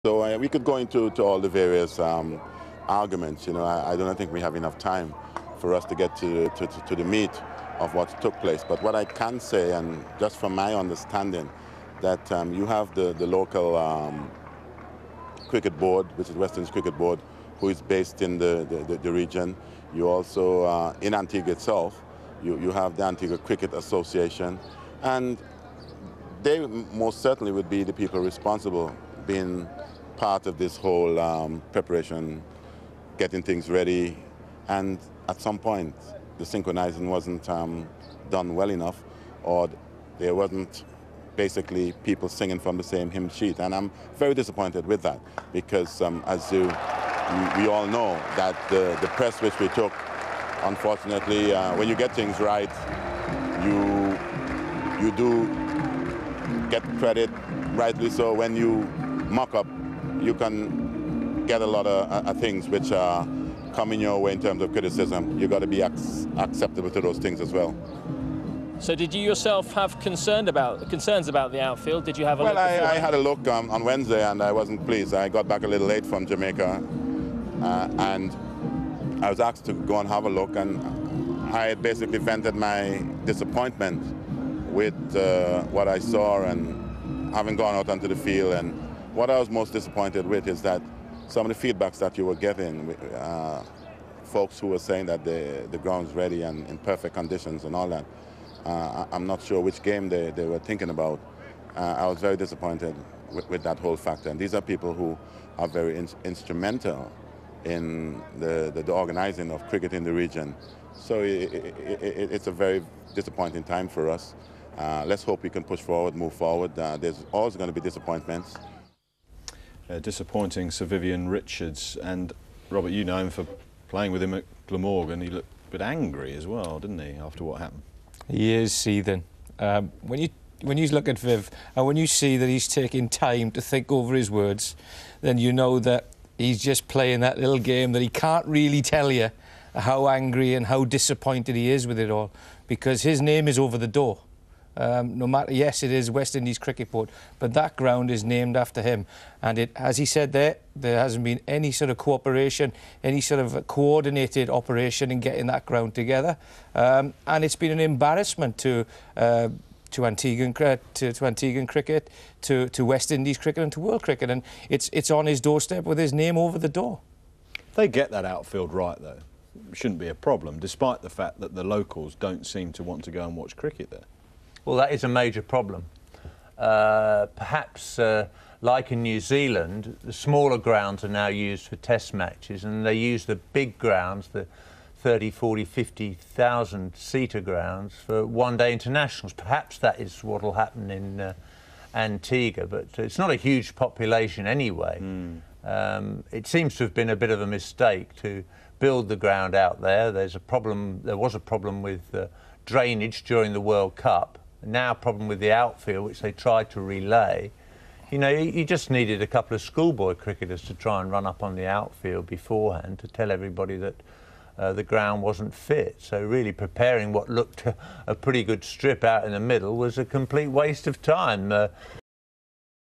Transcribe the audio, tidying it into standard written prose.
So we could go into all the various arguments. I don't think we have enough time for us to get to the meat of what took place. But what I can say, and just from my understanding, that you have the local cricket board, which is West Indies Cricket Board, who is based in the region. You also, in Antigua itself, you have the Antigua Cricket Association, and they most certainly would be the people responsible, being part of this whole preparation, getting things ready, and at some point the synchronizing wasn't done well enough, or there wasn't basically people singing from the same hymn sheet. And I'm very disappointed with that, because as we all know, that the press which we took, unfortunately, when you get things right, you do get credit, rightly so. When you muck up, you can get a lot of things which are coming your way in terms of criticism. You've got to be acceptable to those things as well. So did you yourself have concerns about the outfield? Did you have a look? Well, I had a look on Wednesday, and I wasn't pleased. I got back a little late from Jamaica, and I was asked to go and have a look, and I basically vented my disappointment with what I saw and having gone out onto the field. And what I was most disappointed with is that some of the feedbacks that you were getting, folks who were saying that the ground's ready and in perfect conditions and all that, I'm not sure which game they were thinking about. I was very disappointed with that whole factor. And these are people who are very instrumental in the organizing of cricket in the region. So it's a very disappointing time for us. Let's hope we can push forward, move forward. There's always going to be disappointments. Disappointing Sir Vivian Richards. And Robert, you know him for playing with him at Glamorgan. He looked a bit angry as well, didn't he, after what happened? He is seething. When you look at Viv, and when you see that he's taking time to think over his words, then you know that he's just playing that little game that he can't really tell you how angry and how disappointed he is with it all, because his name is over the door. No matter, yes, it is West Indies Cricket Board, but that ground is named after him. And it, as he said there hasn't been any sort of cooperation, any sort of coordinated operation in getting that ground together. And it's been an embarrassment to Antiguan cricket, to West Indies cricket and to world cricket. And it's on his doorstep with his name over the door. If they get that outfield right, though, it shouldn't be a problem, despite the fact that the locals don't seem to want to go and watch cricket there. Well, that is a major problem. Perhaps, like in New Zealand, the smaller grounds are now used for test matches, and they use the big grounds, the 30, 40, 50,000 seater grounds, for one-day internationals. Perhaps that is what will happen in Antigua, but it's not a huge population anyway. It seems to have been a bit of a mistake to build the ground out there. There was a problem with drainage during the World Cup. Now a problem with the outfield, which they tried to relay. You know, you just needed a couple of schoolboy cricketers to try and run up on the outfield beforehand to tell everybody that the ground wasn't fit. So really preparing what looked a pretty good strip out in the middle was a complete waste of time.